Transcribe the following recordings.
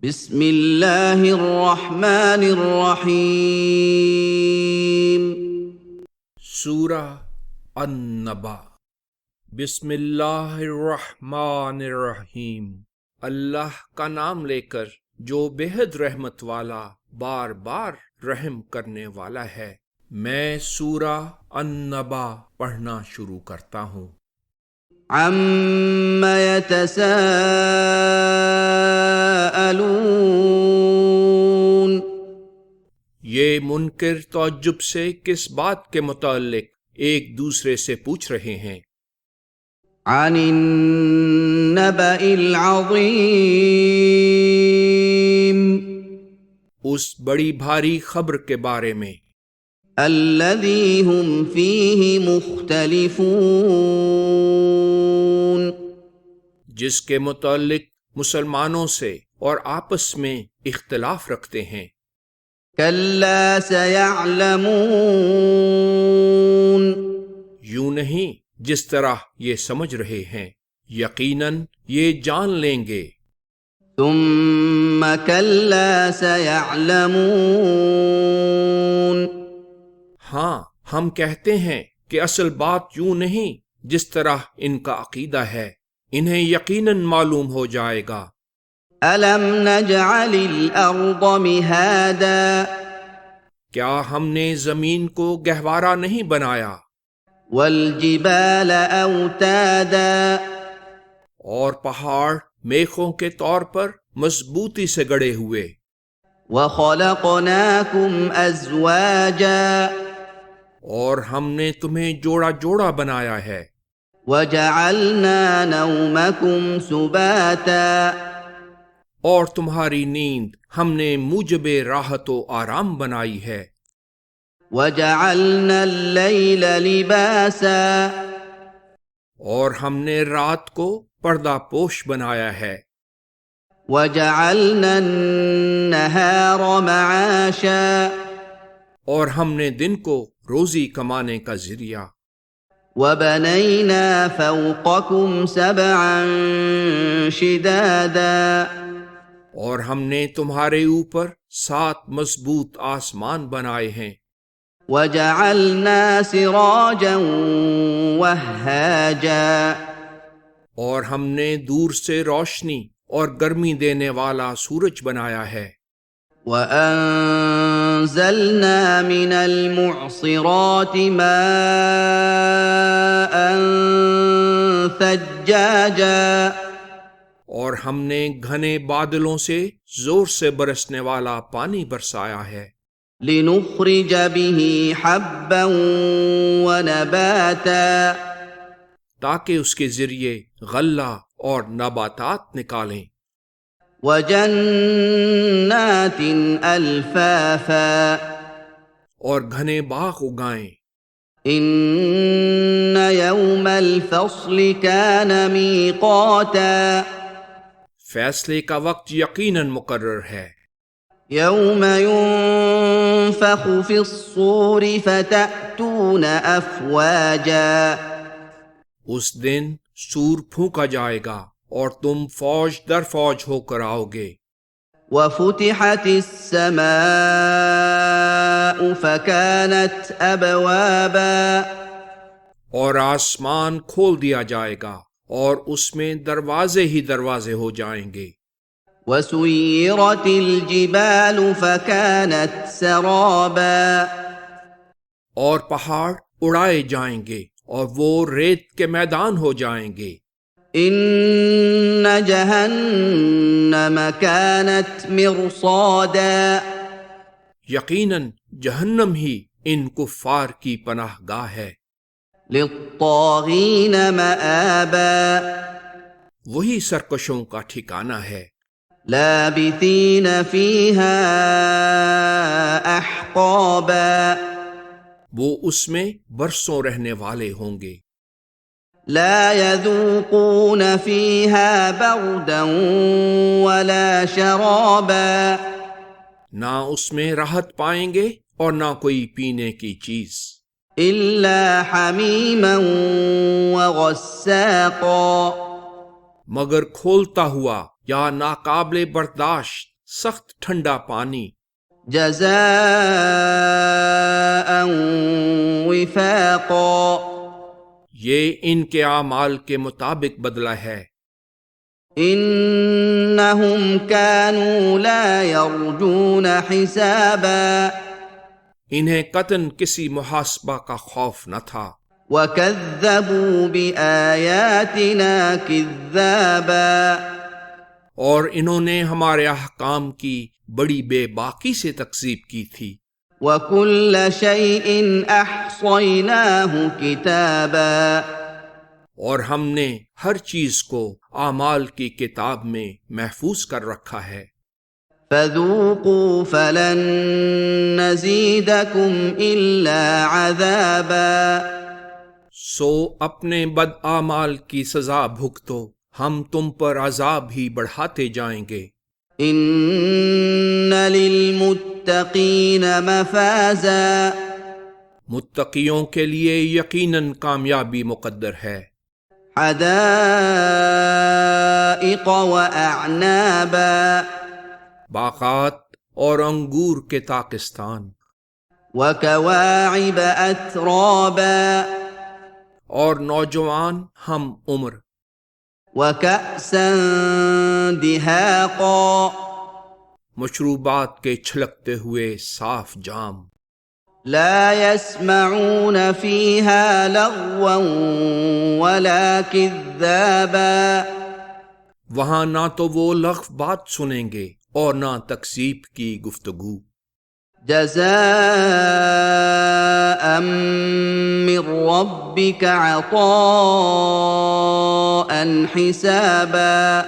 بسم اللہ الرحمن الرحیم۔ سورہ النبا۔ بسم اللہ الرحمن الرحیم، اللہ کا نام لے کر جو بے حد رحمت والا بار بار رحم کرنے والا ہے۔ میں سورہ النبا پڑھنا شروع کرتا ہوں۔ عم يتساءلون، یہ منکر تعجب سے کس بات کے متعلق ایک دوسرے سے پوچھ رہے ہیں؟ عن النبأ العظیم، اس بڑی بھاری خبر کے بارے میں الذی هم فیہ مختلفون، جس کے متعلق مسلمانوں سے اور آپس میں اختلاف رکھتے ہیں۔ کلا سیعلمون، یوں نہیں جس طرح یہ سمجھ رہے ہیں، یقیناً یہ جان لیں گے۔ ثم کلا سیعلمون، ہاں، ہم کہتے ہیں کہ اصل بات یوں نہیں جس طرح ان کا عقیدہ ہے، انہیں یقیناً معلوم ہو جائے گا۔ الم نجعل الارض مہادا، کیا ہم نے زمین کو گہوارہ نہیں بنایا، والجبال اوتادا، اور پہاڑ میخوں کے طور پر مضبوطی سے گڑے ہوئے، وخلقناکم ازواجا، اور ہم نے تمہیں جوڑا جوڑا بنایا ہے، وجعلنا نومکم سباتا، اور تمہاری نیند ہم نے موجب راحت و آرام بنائی ہے، وجعلنا اللیل لباسا، اور ہم نے رات کو پردہ پوش بنایا ہے، وجعلنا النہار معاشا، اور ہم نے دن کو روزی کمانے کا ذریعہ، وبنینا فوقکم سبعا شدادا، اور ہم نے تمہارے اوپر 7 مضبوط آسمان بنائے ہیں، وجعلنا سراجا وہاجا، اور ہم نے دور سے روشنی اور گرمی دینے والا سورج بنایا ہے، وَأَنزَلْنَا مِنَ الْمُعْصِرَاتِ مَاءً ثَجَّاجًا، اور ہم نے گھنے بادلوں سے زور سے برسنے والا پانی برسایا ہے، لِنُخْرِجَ بِهِ حَبًّا وَنَبَاتًا، تاکہ اس کے ذریعے غلہ اور نباتات نکالیں، وَجَنَّاتٍ أَلْفَافًا، اور گھنے باغ اگائیں۔ إِنَّ يَوْمَ الْفَصْلِ كَانَ مِيقَاتًا، فیصلے کا وقت یقیناً مقرر ہے، يَوْمَ يُنفَخُ فِي الصُّورِ فَتَأْتُونَ أَفْوَاجًا، اس دن سور پھونکا جائے گا اور تم فوج در فوج ہو کر آؤ گے، وَفُتِحَتِ السَّمَاءُ فَكَانَتْ أَبْوَابًا، اور آسمان کھول دیا جائے گا اور اس میں دروازے ہی دروازے ہو جائیں گے، وَسُيِّرَتِ الْجِبَالُ فَكَانَتْ سَرَابًا، اور پہاڑ اڑائے جائیں گے اور وہ ریت کے میدان ہو جائیں گے۔ إِنَّ جَهَنَّمَ كَانَتْ مِرْصَادًا، یقیناً جہنم ہی ان کفار کی پناہ گاہ ہے، لِلطَّاغِينَ مَآبًا، وہی سرکشوں کا ٹھکانہ ہے، لَابِثِينَ فِيهَا أَحْقَابًا، وہ اس میں برسوں رہنے والے ہوں گے، لا يذوقون فيها بردا ولا شرابا، نہ اس میں راحت پائیں گے اور نہ کوئی پینے کی چیز، إلا حميما وغساقا، مگر کھولتا ہوا یا ناقابل برداشت سخت ٹھنڈا پانی، جزاء وفاقا، یہ ان کے اعمال کے مطابق بدلہ ہے۔ انہم کانوا لا یرجون حسابا، انہیں قطعاً کسی محاسبہ کا خوف نہ تھا، وکذبوا بآیاتنا کذابا، اور انہوں نے ہمارے احکام کی بڑی بے باکی سے تکذیب کی تھی۔ وَكُلَّ شَيْءٍ أَحْصَيْنَاهُ كِتَابًا، اور ہم نے ہر چیز کو اعمال کی کتاب میں محفوظ کر رکھا ہے۔ فَذُوقُوا فَلَن نَّزِيدَكُمْ إِلَّا عَذَابًا، سو اپنے بد اعمال کی سزا بھگتو، ہم تم پر عذاب ہی بڑھاتے جائیں گے۔ إِنَّ لِلْمُتَّقِينَ مَفَازًا، متقیوں کے لیے یقیناً کامیابی مقدر ہے۔ حدائق وأعنابا، باغات اور انگور کے طاقستان، وكواعب أترابا، اور نوجوان ہم عمر، وكأسا دهاقا، مشروبات کے چھلکتے ہوئے صاف جام، لا يسمعون فيها لغوا ولا كذابا، وہاں نہ تو وہ لغو بات سنیں گے اور نہ تکذیب کی گفتگو۔ جزاء من ربك عطاء حسابا،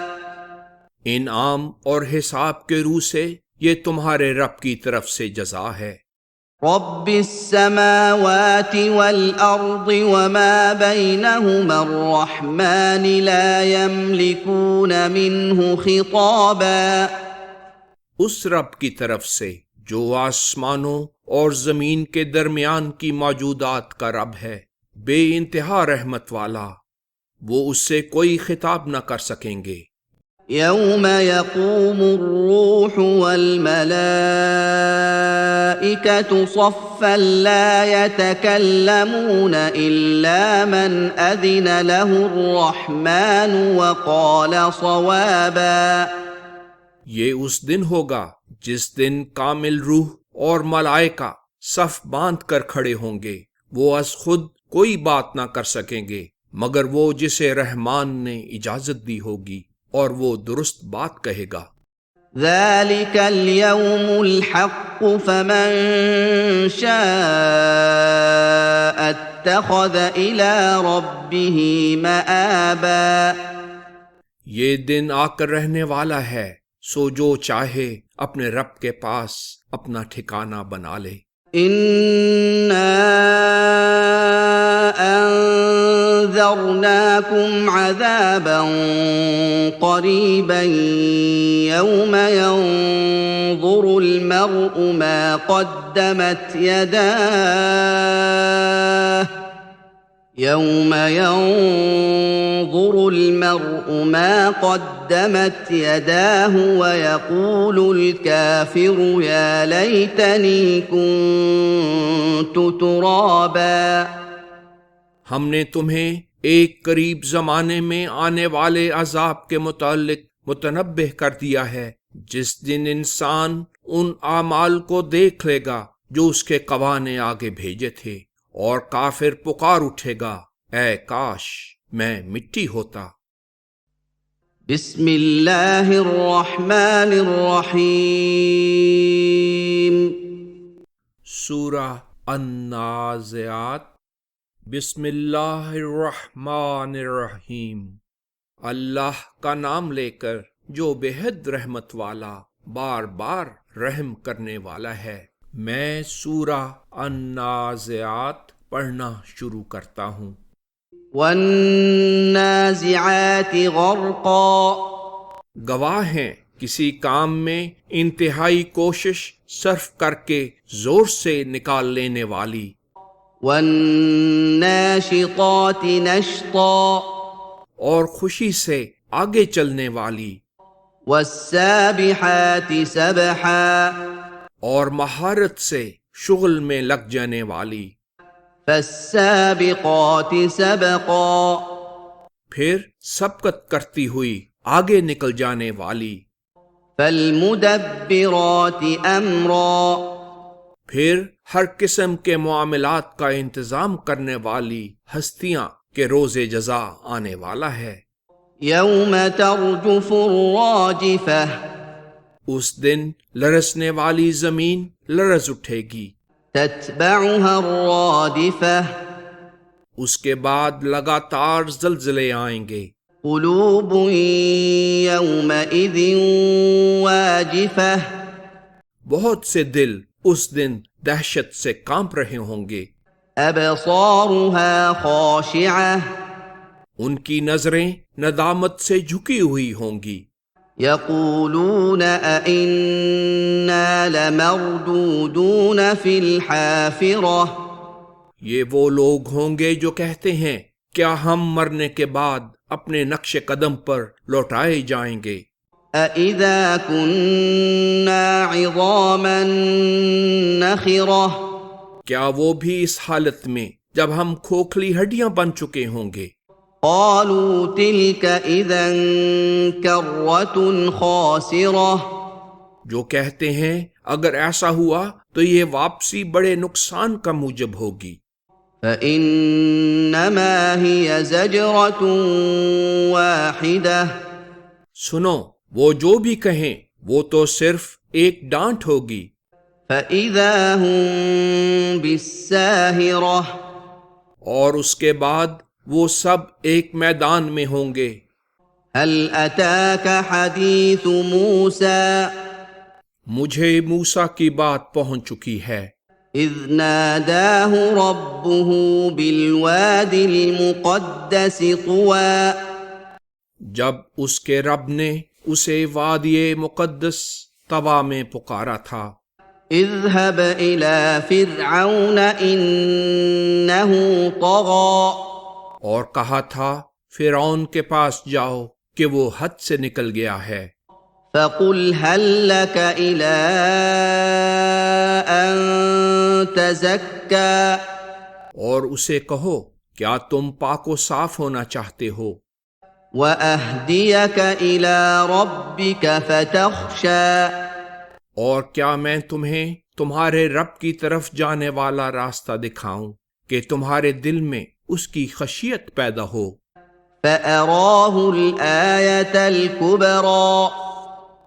انعام اور حساب کے روح سے یہ تمہارے رب کی طرف سے جزا ہے۔ رب السماوات والأرض وما بينهما الرحمن لا يملكون منه خطابا، اس رب کی طرف سے جو آسمانوں اور زمین کے درمیان کی موجودات کا رب ہے، بے انتہا رحمت والا، وہ اس سے کوئی خطاب نہ کر سکیں گے۔ يوم يقوم الروح والملائكة صفا لا يتكلمون إلا من أذن له الرحمن وقال صوابا، یہ اس دن ہوگا جس دن کامل روح اور ملائکہ صف باندھ کر کھڑے ہوں گے، وہ از خود کوئی بات نہ کر سکیں گے مگر وہ جسے رحمان نے اجازت دی ہوگی، اور وہ درست بات کہے گا۔ ذلك اليوم الحق فمن شاء اتخذ إلى ربه مآبا، یہ دن آ کر رہنے والا ہے، سو جو چاہے اپنے رب کے پاس اپنا ٹھکانہ بنا لے۔ إنا أنذرناكم عذابا قريبا يوم ينظر المرء ما قدمت يداه، يوم ينظر المرء ما قدمت يداه ويقول الكافر يا ليتني كنت ترابا، ہم نے تمہیں ایک قریب زمانے میں آنے والے عذاب کے متعلق متنبہ کر دیا ہے، جس دن انسان ان اعمال کو دیکھ لے گا جو اس کے قوا نے آگے بھیجے تھے، اور کافر پکار اٹھے گا، اے کاش میں مٹی ہوتا۔ بسم اللہ الرحمن الرحیم، سورہ النازعات۔ بسم اللہ الرحمن الرحیم، اللہ کا نام لے کر جو بےحد رحمت والا بار بار رحم کرنے والا ہے۔ میں سورہ النازعات پڑھنا شروع کرتا ہوں۔ والنازعات غرقا، گواہ ہیں کسی کام میں انتہائی کوشش صرف کر کے زور سے نکال لینے والی۔ والناشطات نشطا، اور خوشی سے آگے چلنے والی۔ والسابحات سبحا اور مہارت سے شغل میں لگ جانے والی، فالسابقات سبقا پھر سبقت کرتی ہوئی آگے نکل جانے والی، فالمدبرات امرا پھر ہر قسم کے معاملات کا انتظام کرنے والی ہستیاں کے روز جزا آنے والا ہے۔ یوم ترجف الراجفہ اس دن لرزنے والی زمین لرز اٹھے گی، تتبعها الرادفہ اس کے بعد لگاتار زلزلے آئیں گے، قلوب یومئذ واجفہ بہت سے دل اس دن دہشت سے کانپ رہے ہوں گے، ابصارها خاشعہ ان کی نظریں ندامت سے جھکی ہوئی ہوں گی، یقولون أئنا لمردودون فی الحافرہ یہ وہ لوگ ہوں گے جو کہتے ہیں کیا ہم مرنے کے بعد اپنے نقش قدم پر لوٹائے جائیں گے؟ أَإِذَا كُنَّا عِظَامًا نَخِرَةً کیا وہ بھی اس حالت میں جب ہم کھوکھلی ہڈیاں بن چکے ہوں گے؟ قالوا تلك اذا كرة خاسرة جو کہتے ہیں اگر ایسا ہوا تو یہ واپسی بڑے نقصان کا موجب ہوگی، فإنما هي زجرة واحدة سنو وہ جو بھی کہیں وہ تو صرف ایک ڈانٹ ہوگی، فإذا هم بالساهرة اور اس کے بعد وہ سب ایک میدان میں ہوں گے۔ هل أتاك حديث موسى مجھے موسیٰ کی بات پہنچ چکی ہے، إذ ناداه ربه بالواد المقدس طوى جب اس کے رب نے اسے وادی مقدس طوا میں پکارا تھا، اذهب إلى فرعون إنه طغى اور کہا تھا فرعون کے پاس جاؤ کہ وہ حد سے نکل گیا ہے، فقل هل لك إلى أن تزكى اور اسے کہو کیا تم پاک و صاف ہونا چاہتے ہو، وأهديك إلى ربك فتخشى اور کیا میں تمہیں تمہارے رب کی طرف جانے والا راستہ دکھاؤں کہ تمہارے دل میں اس کی خشیت پیدا ہو۔ فأراه الآية الكبرى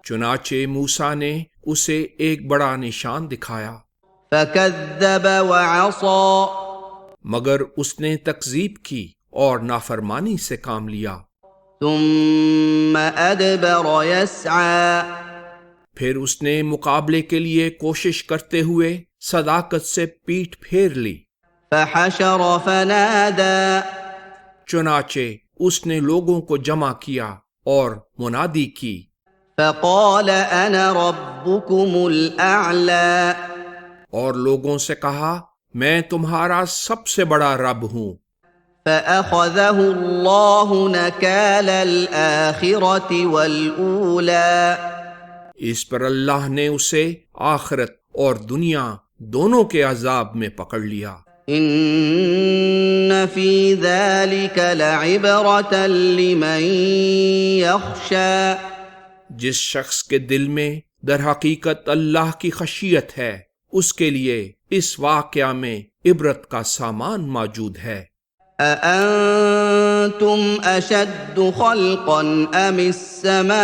چنانچہ موسیٰ نے اسے ایک بڑا نشان دکھایا، فكذب وعصى مگر اس نے تکذیب کی اور نافرمانی سے کام لیا، ثم أدبر يسعى پھر اس نے مقابلے کے لیے کوشش کرتے ہوئے صداقت سے پیٹھ پھیر لی، فحشر فنادى چنانچہ اس نے لوگوں کو جمع کیا اور منادی کی، فقال أنا ربكم الأعلى اور لوگوں سے کہا میں تمہارا سب سے بڑا رب ہوں۔ فأخذه الله نكال الآخرة والأولى اس پر اللہ نے اسے آخرت اور دنیا دونوں کے عذاب میں پکڑ لیا۔ إن في ذلك لعبرة لمن يخشى جس شخص کے دل میں در حقیقت اللہ کی خشیت ہے اس کے لیے اس واقعہ میں عبرت کا سامان موجود ہے۔ أأنتم أشد خلقا أم السماء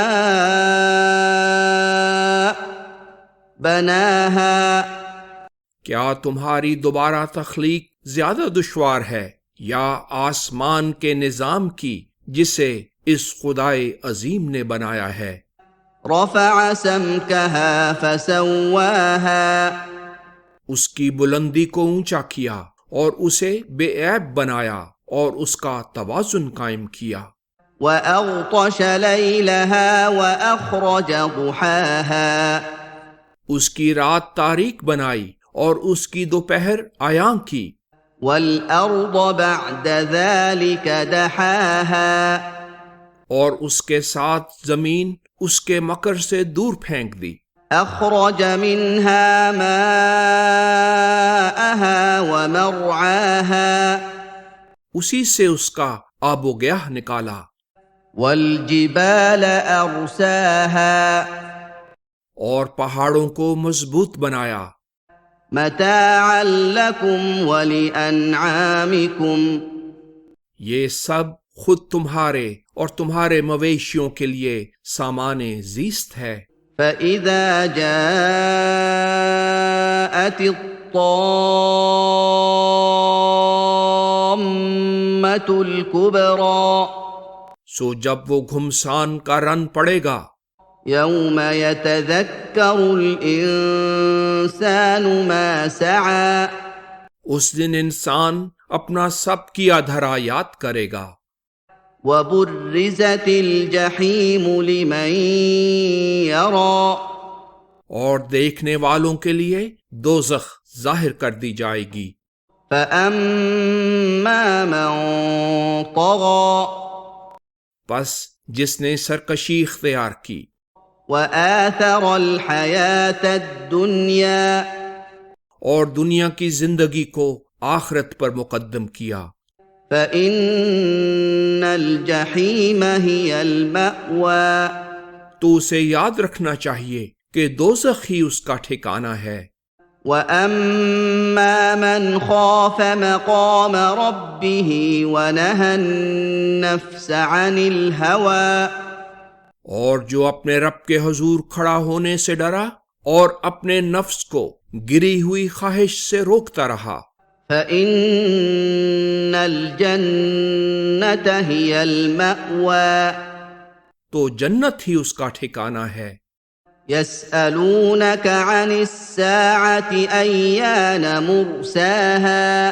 بناها کیا تمہاری دوبارہ تخلیق زیادہ دشوار ہے یا آسمان کے نظام کی جسے اس خدائے عظیم نے بنایا ہے؟ رفع سمكها فسواها اس کی بلندی کو اونچا کیا اور اسے بے عیب بنایا اور اس کا توازن قائم کیا۔ وأغطش ليلها وأخرج ضحاها اس کی رات تاریک بنائی اور اس کی دوپہر عیاں کی۔ والأرض بعد ذلك دحاها اور اس کے ساتھ زمین اس کے مکر سے دور پھینک دی۔ أخرج منها ماءها ومرعاها اسی سے اس کا آب و گیاہ نکالا۔ والجبال أرساها اور پہاڑوں کو مضبوط بنایا۔ متاعا لكم ولأنعامكم یہ سب خود تمہارے اور تمہارے مویشیوں کے لیے سامان زیست ہے۔ فإذا جاءت الطامة الكبرى سو جب وہ گھمسان کا رن پڑے گا، يوم يتذكر الإنسان ما سعى اس دن انسان اپنا سب کیا دھرا یاد کرے گا۔ وبرزت الجحيم لمن يرى اور دیکھنے والوں کے لیے دوزخ ظاہر کر دی جائے گی۔ فأما من طغى پس جس نے سرکشی اختیار کی وآثر الحياة الدنيا اور دنیا کی زندگی کو آخرت پر مقدم کیا، فإن الجحيم هي المأوى تو اسے یاد رکھنا چاہیے کہ دوزخ ہی اس کا ٹھکانہ ہے۔ وأما من خاف مقام ربه ونهى النفس عن الهوى اور جو اپنے رب کے حضور کھڑا ہونے سے ڈرا اور اپنے نفس کو گری ہوئی خواہش سے روکتا رہا، فإن الجنة هي المأوى تو جنت ہی اس کا ٹھکانہ ہے۔ يسألونك عن الساعة أيان مرساها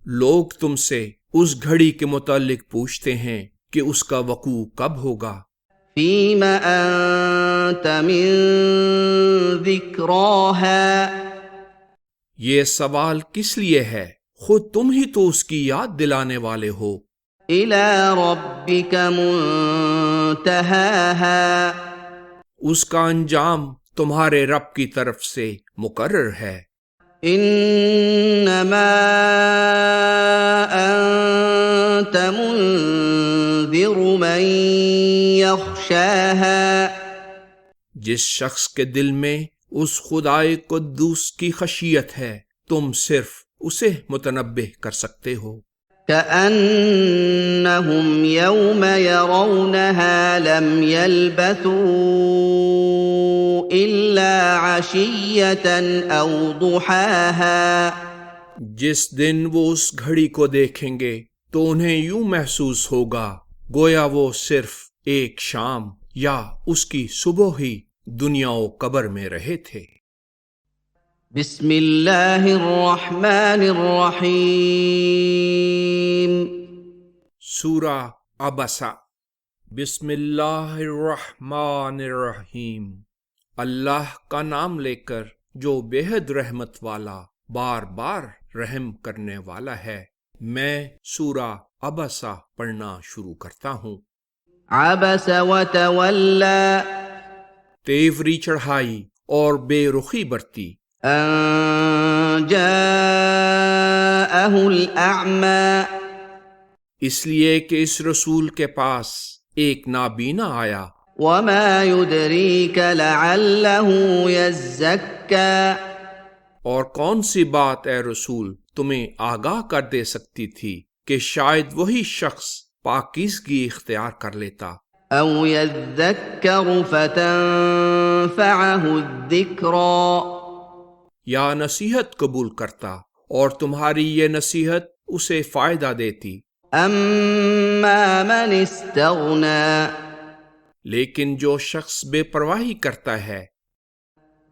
لوگ تم سے اس گھڑی کے متعلق پوچھتے ہیں کہ اس کا وقوع کب ہوگا۔ فيم أنت من ذكراها یہ سوال کس لیے ہے؟ خود تم ہی تو اس کی یاد دلانے والے ہو۔ إلى ربك منتهاها اس کا انجام تمہارے رب کی طرف سے مقرر ہے۔ إنما أنت منذر من يخشاها جس شخص کے دل میں اس خدائے قدوس کی خشیت ہے، تم صرف اسے متنبہ کر سکتے ہو۔ كأنهم يوم يرونها لم يلبثوا إلا عشية أو ضحاها جس دن وہ اس گھڑی کو دیکھیں گے تو انہیں یوں محسوس ہوگا گویا وہ صرف ایک شام یا اس کی صبح ہی دنیا و قبر میں رہے تھے۔ بسم اللہ الرحمن الرحیم سورہ عبسہ۔ بسم اللہ الرحمن الرحیم، اللہ کا نام لے کر جو بے حد رحمت والا بار بار رحم کرنے والا ہے۔ میں سورہ عبسہ پڑھنا شروع کرتا ہوں۔ عبس وتولى تیوری چڑھائی اور بے رخی برتی، أن جاءه الأعمى اس لیے کہ اس رسول کے پاس ایک نابینا آیا۔ وما يدريك لعله يزكى اور کون سی بات اے رسول تمہیں آگاہ کر دے سکتی تھی کہ شاید وہی شخص پاکیزگی اختیار کر لیتا، أو يذكر فتنفعه الذكرى یا نصیحت قبول کرتا اور تمہاری یہ نصیحت اسے فائدہ دیتی۔ أما من استغنى لیکن جو شخص بے پرواہی کرتا ہے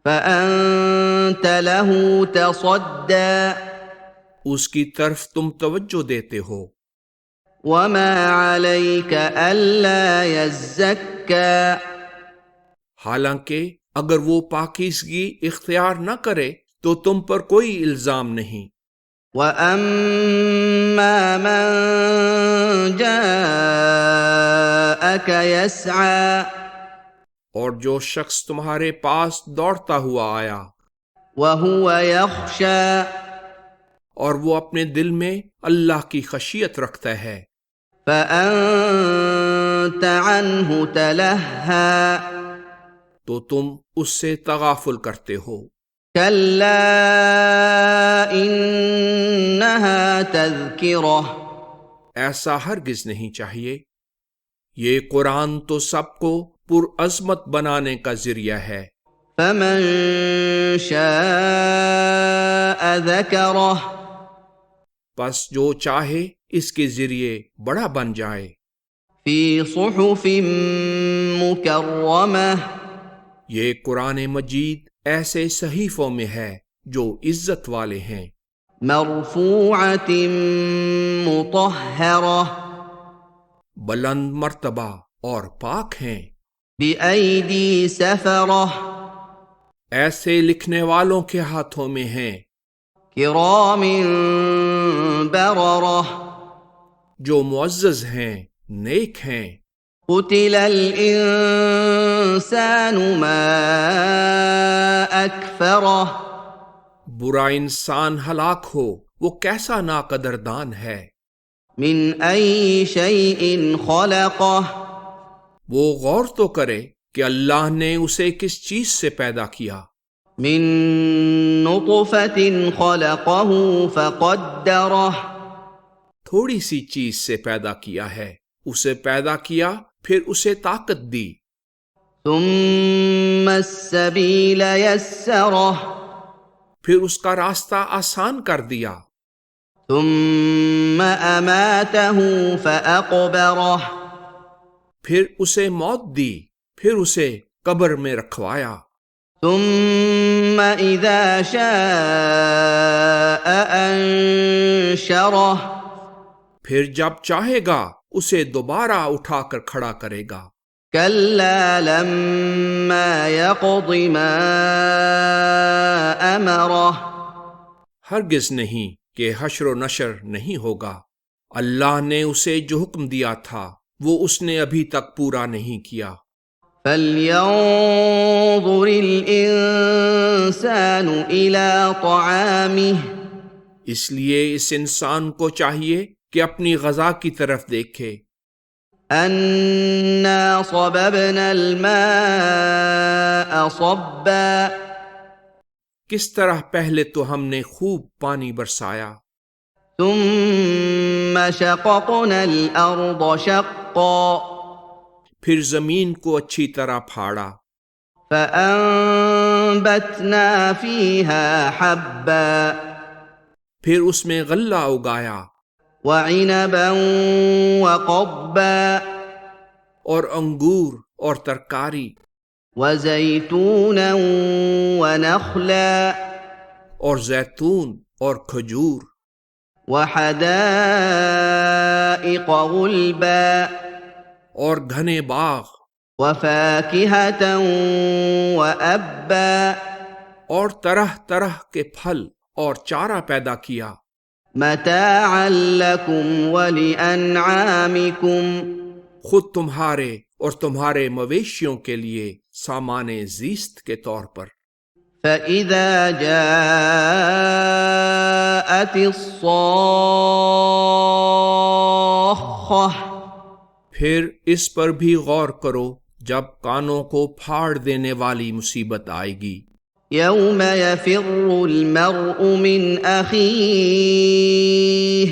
فأنت له تصدى اس کی طرف تم توجہ دیتے ہو۔ وما عليك ألا يزكى حالانکہ اگر وہ پاکیزگی اختیار نہ کرے تو تم پر کوئی الزام نہیں۔ وأما من جاءك يسعى اور جو شخص تمہارے پاس دوڑتا ہوا آیا وهو يخشى اور وہ اپنے دل میں اللہ کی خشیت رکھتا ہے فأنت عنه تلهى تو تم اس سے تغافل کرتے ہو كلا إنها تذكرة ایسا ہرگز نہیں چاہیے، یہ قرآن تو سب کو پرعظمت بنانے کا ذریعہ ہے، فمن شاء ذكره پس جو چاہے اس کے ذریعے بڑا بن جائے، في صحف مكرمة یہ قرآن مجید ایسے صحیفوں میں ہے جو عزت والے ہیں، مرفوعة مطهرة بلند مرتبہ اور پاک ہیں، بأيدي سفرة ایسے لکھنے والوں کے ہاتھوں میں ہیں كرام بررة جو معزز ہیں، نیک ہیں۔ قتل الإنسان ما أكفره برا انسان ہلاک ہو، وہ کیسا ناقدردان ہے، من أي شيء خلقه وہ غور تو کرے کہ اللہ نے اسے کس چیز سے پیدا کیا، من نطفة خلقه فقدره تھوڑی سی چیز سے پیدا کیا ہے، اسے پیدا کیا پھر اسے طاقت دی، ثم السبيل يسره پھر اس کا راستہ آسان کر دیا، ثم أماته فأقبره پھر اسے موت دی، پھر اسے قبر میں رکھوایا، ثم إذا شاء أنشره پھر جب چاہے گا اسے دوبارہ اٹھا کر کھڑا کرے گا، كلا لما يقض ما أمره ہرگز نہیں کہ حشر و نشر نہیں ہوگا، اللہ نے اسے جو حکم دیا تھا وہ اس نے ابھی تک پورا نہیں کیا، فلينظر الإنسان إلى طعامه اس لیے اس انسان کو چاہیے کہ اپنی غذا کی طرف دیکھے، أنا صببنا الماء صبا کس طرح پہلے تو ہم نے خوب پانی برسایا، ثم شققنا الأرض شقا پھر زمین کو اچھی طرح پھاڑا، فأنبتنا فيها حبا پھر اس میں غلہ اگایا، وعنبا وقضبا اور انگور اور ترکاری، وزيتونا ونخلا اور زیتون اور کھجور، وحدائق غلبا اور گھنے باغ، وفاكهة وأبا اور طرح طرح کے پھل اور چارہ پیدا کیا، متاعا لكم ولأنعامكم خود تمہارے اور تمہارے مویشیوں کے لیے سامان زیست کے طور پر۔ فإذا جاءت الصاخة پھر اس پر بھی غور کرو جب کانوں کو پھاڑ دینے والی مصیبت آئے گی، يوم يفر المرء من أخيه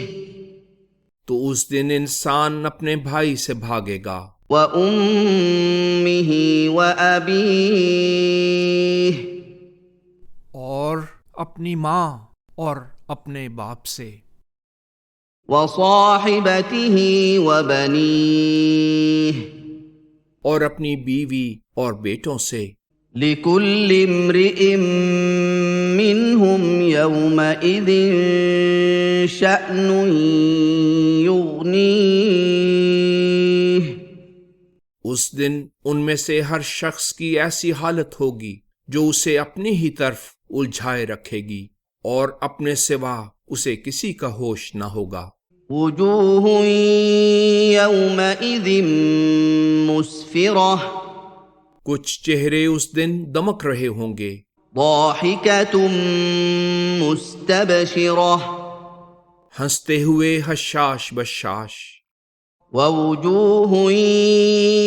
تو اس دن انسان اپنے بھائی سے بھاگے گا، وأمه وأبيه اور اپنی ماں اور اپنے باپ سے، وصاحبته وبنيه اور اپنی بیوی اور بیٹوں سے، لكل امرئ منهم يومئذ شأن يغنيه اس دن ان میں سے ہر شخص کی ایسی حالت ہوگی جو اسے اپنی ہی طرف الجھائے رکھے گی اور اپنے سوا اسے کسی کا ہوش نہ ہوگا، وجوه يومئذ مسفرة کچھ چہرے اس دن دمک رہے ہوں گے، ضاحكة مستبشرة ہنستے ہوئے حشاش بشاش، ووجوه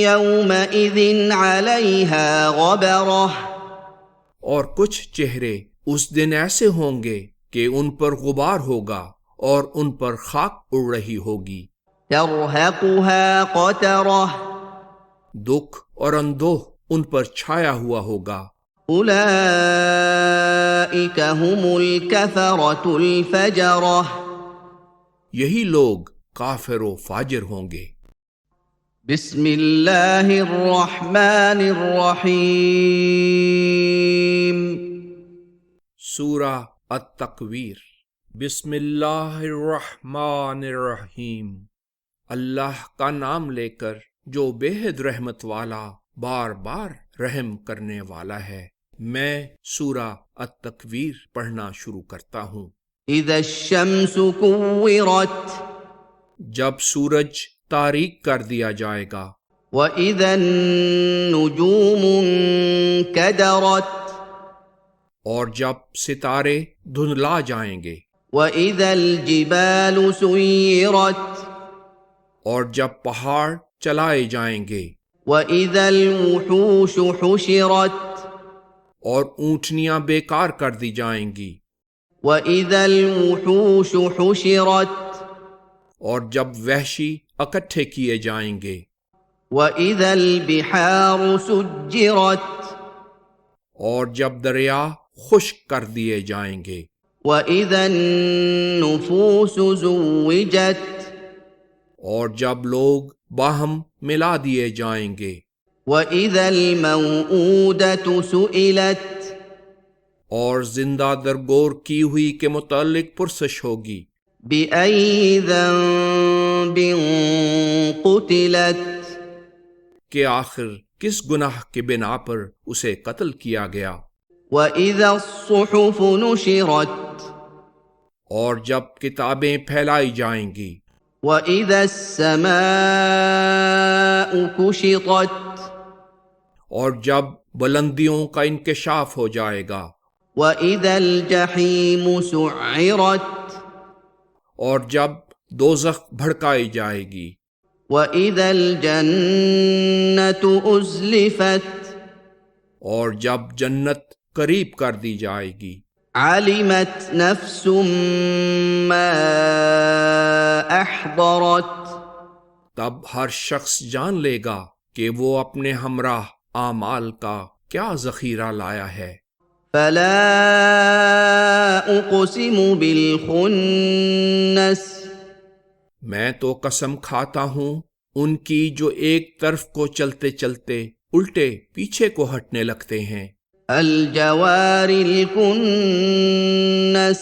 يومئذ عليها غبرة اور کچھ چہرے اس دن ایسے ہوں گے کہ ان پر غبار ہوگا اور ان پر خاک اڑ رہی ہوگی، ترهقها قترة دکھ اور اندوہ ان پر چھایا ہوا ہوگا۔ أولئك هم الكفرة الفجرة یہی لوگ کافر و فاجر ہوں گے۔ بسم اللہ الرحمن الرحیم سورہ التکویر۔ بسم اللہ الرحمن الرحیم، اللہ کا نام لے کر جو بے حد رحمت والا بار بار رحم کرنے والا ہے۔ میں سورہ التکویر پڑھنا شروع کرتا ہوں۔ اذا الشمس كورت جب سورج تاریک کر دیا جائے گا، وَإِذَا النُّجُومُ انكدرت اور جب ستارے دھندلا جائیں گے، وَإِذَا الْجِبَالُ سُيِّرَتْ اور جب پہاڑ چلائے جائیں گے، وَإِذَا الْوُحُوشُ حُشِرَتْ اور اونٹنیاں بیکار کر دی جائیں گی، وَإِذَا الْوُحُوشُ حُشِرَتْ اور جب وحشی اکٹھے کیے جائیں گے، وَإِذَا الْبِحَارُ سُجِّرَتْ اور جب دریا خشک کر دیے جائیں گے، وَإِذَا النُّفُوسُ زُوِّجَتْ اور جب لوگ باہم ملا دیے جائیں گے، وَإِذَا الْمَوْءُودَةُ سُئِلَتْ اور زندہ درگور کی ہوئی کے متعلق پرسش ہوگی، بِأَيِّ ذَنبٍ قُتِلَتْ کہ آخر کس گناہ کے بنا پر اسے قتل کیا گیا، وَإِذَا الصُّحُفُ نُشِرَتْ اور جب کتابیں پھیلائی جائیں گی، وَإِذَا السَّمَاءُ كُشِطَتْ اور جب بلندیوں کا انکشاف ہو جائے گا، وَإِذَا الْجَحِيمُ سُعِّرَتْ اور جب دوزخ بھڑکائی جائے گی، وَإِذَا الْجَنَّةُ أُزْلِفَتْ اور جب جنت قریب کر دی جائے گی، عَلِمَتْ نَفْسٌ مَّا أَحْضَرَتْ تب ہر شخص جان لے گا کہ وہ اپنے ہمراہ اعمال کا کیا ذخیرہ لایا ہے۔ فَلَا أُقْسِمُ بِالْخُنَّسِ میں تو قسم کھاتا ہوں ان کی جو ایک طرف کو چلتے چلتے الٹے پیچھے کو ہٹنے لگتے ہیں، الْجَوَارِ الْكُنَّسِ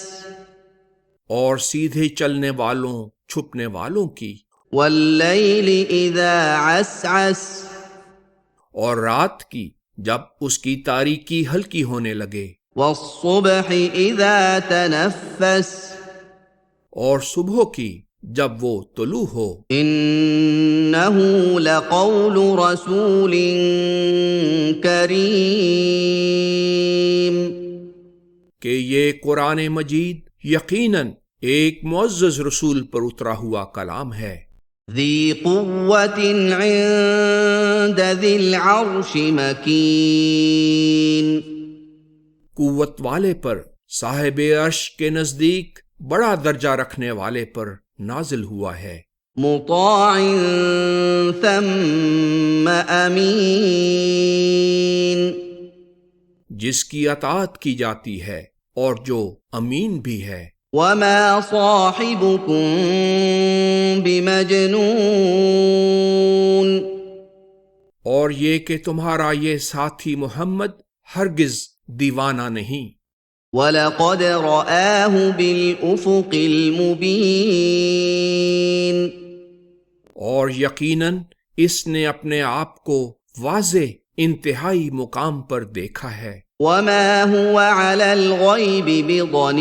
اور سیدھے چلنے والوں چھپنے والوں کی، وَاللَّيْلِ إِذَا عَسْعَسَ اور رات کی جب اس کی تاریکی ہلکی ہونے لگے، وَالصُّبْحِ إِذَا تَنَفَّسَ اور صبح کی جب وہ طلوع ہو۔ إِنَّهُ لَقَوْلُ رَسُولٍ كَرِيمٍ کہ یہ قرآن مجید یقیناً ایک معزز رسول پر اترا ہوا کلام ہے، ذِي قُوَّةٍ عِندَ ذِي الْعَرْشِ مَكِينٍ قوت والے پر، صاحب عرش کے نزدیک بڑا درجہ رکھنے والے پر نازل ہوا ہے، مُطَاعٍ ثَمَّ أَمِينٍ جس کی اطاعت کی جاتی ہے اور جو امین بھی ہے۔ وَمَا صَاحِبُكُم بِمَجْنُونٍ اور یہ کہ تمہارا یہ ساتھی محمد ہرگز دیوانہ نہیں، وَلَقَدْ رَآهُ بِالْأُفُقِ الْمُبِينِ اور یقیناً اس نے اپنے آپ کو واضح انتہائی مقام پر دیکھا ہے۔ وَمَا هُوَ عَلَى الْغَيْبِ بِضَنِينٍ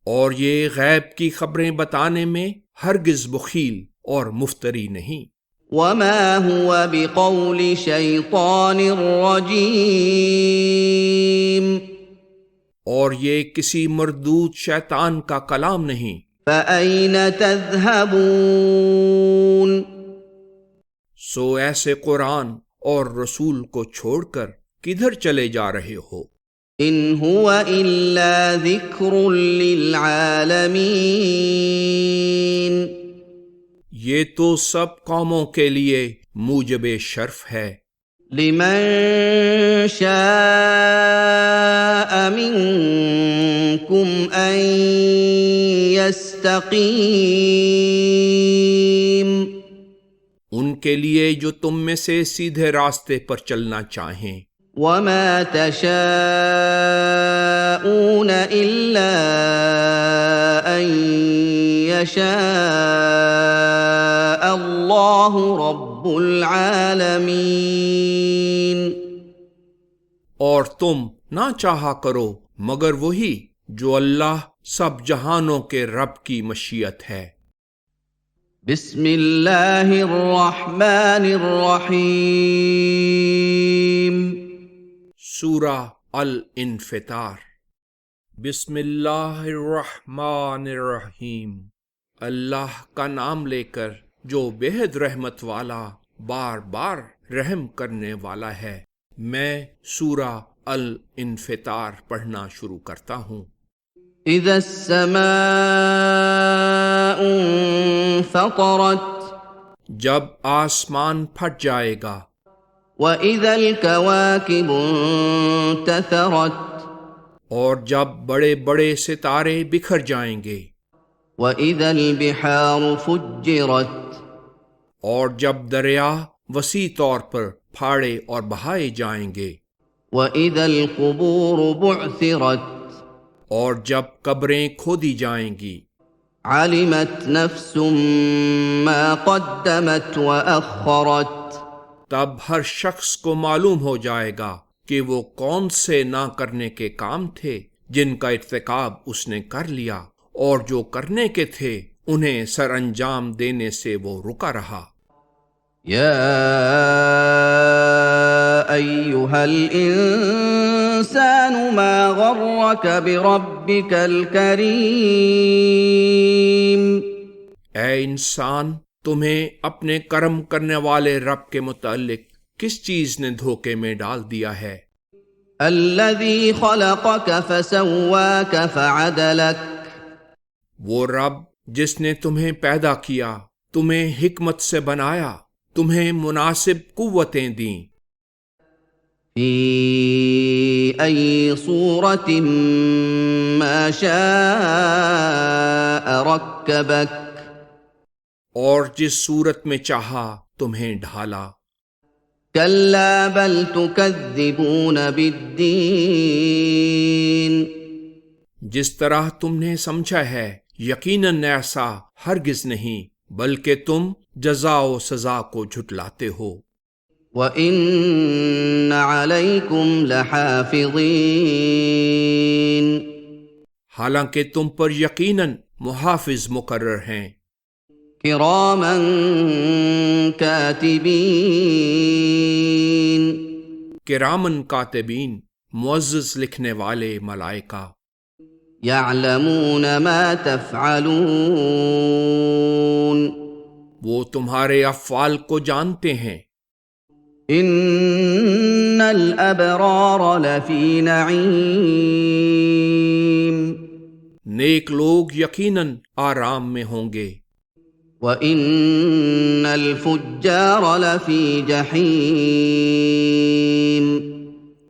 اور یہ غیب کی خبریں بتانے میں ہرگز بخیل اور مفتری نہیں۔ وما هو بقول شيطان رجيم اور یہ کسی مردود شیطان کا کلام نہیں۔ فأين تذهبون سو ایسے قرآن اور رسول کو چھوڑ کر کدھر چلے جا رہے ہو؟ إن هو إلا ذكر للعالمين یہ تو سب قوموں کے لیے موجب شرف ہے۔ لمن شاء منكم أن يستقيم ان کے لیے جو تم میں سے سیدھے راستے پر چلنا چاہیں۔ وما تشاءون إلا أن يشاء الله رب العالمين اور تم نہ چاہا کرو مگر وہی جو اللہ سب جہانوں کے رب کی مشیت ہے۔ بسم اللہ الرحمن الرحیم سورہ الانفطار۔ بسم اللہ الرحمن الرحیم، اللہ کا نام لے کر جو بےحد رحمت والا بار بار رحم کرنے والا ہے۔ میں سورہ الانفطار پڑھنا شروع کرتا ہوں۔ اذا السماء انفطرت جب آسمان پھٹ جائے گا، وَإِذَا الْكَوَاكِبُ انتثرت اور جب بڑے بڑے ستارے بکھر جائیں گے، وَإِذَا الْبِحَارُ فُجِّرت اور جب دریا وسیع طور پر پھاڑے اور بہائے جائیں گے، وَإِذَا الْقُبُورُ بُعْثِرت اور جب قبریں کھودی جائیں گی، عَلِمَتْ نَفْسٌ مَّا قَدَّمَتْ وَأَخَّرَتْ تب ہر شخص کو معلوم ہو جائے گا کہ وہ کون سے نہ کرنے کے کام تھے جن کا ارتکاب اس نے کر لیا، اور جو کرنے کے تھے انہیں سر انجام دینے سے وہ رکا رہا۔ یا ایھا الانسان ما غرک بربک الکریم اے انسان، تمہیں اپنے کرم کرنے والے رب کے متعلق کس چیز نے دھوکے میں ڈال دیا ہے؟ الذی خلقک فسواک فعدلک وہ رب جس نے تمہیں پیدا کیا، تمہیں حکمت سے بنایا، تمہیں مناسب قوتیں دیں۔ فی ای صورت ما شاء رکبک اور جس صورت میں چاہا تمہیں ڈھالا۔ کلا بل تکذبون بالدین جس طرح تم نے سمجھا ہے یقیناً ایسا ہرگز نہیں، بلکہ تم جزا و سزا کو جھٹلاتے ہو۔ وَإِنَّ عَلَيْكُمْ لَحَافِظِينَ حالانکہ تم پر یقیناً محافظ مقرر ہیں، کِرَامًا کاتبین کرامن کاتبین، معزز لکھنے والے ملائکہ، یعلمون ما تفعلون وہ تمہارے افعال کو جانتے ہیں۔ ان الابرار لفی نعیم نیک لوگ یقیناً آرام میں ہوں گے، وَإِنَّ الْفُجَّارَ لَفِي جَحِيمٍ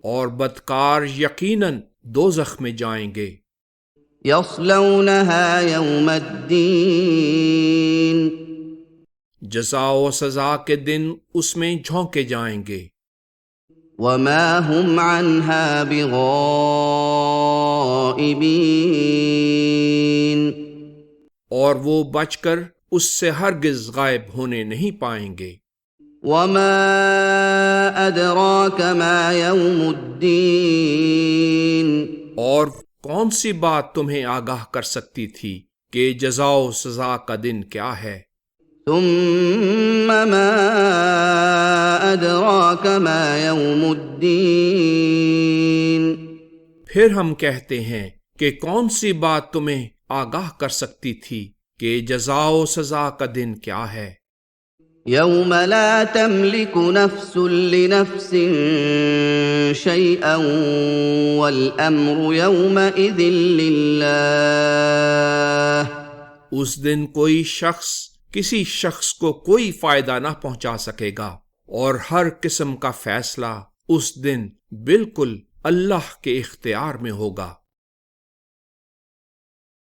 اور بدکار یقیناً دوزخ میں جائیں گے۔ يَصْلَوْنَهَا يَوْمَ الدِّينِ جزا و سزا کے دن اس میں جھونکے جائیں گے۔ وَمَا هُمْ عَنْهَا بِغَائِبِينَ اور وہ بچ کر اس سے ہرگز غائب ہونے نہیں پائیں گے۔ وَمَا أَدْرَاكَ مَا يَوْمُ الدِّينِ اور کون سی بات تمہیں آگاہ کر سکتی تھی کہ جزا و سزا کا دن کیا ہے؟ ثم ما أدراك ما يوم الدين پھر ہم کہتے ہیں کہ کون سی بات تمہیں آگاہ کر سکتی تھی کہ جزا و سزا کا دن کیا ہے؟ يوم لا تملك نفس لنفس شيئا والأمر يومئذ لله اس دن کوئی شخص کسی شخص کو کوئی فائدہ نہ پہنچا سکے گا اور ہر قسم کا فیصلہ اس دن بالکل اللہ کے اختیار میں ہوگا۔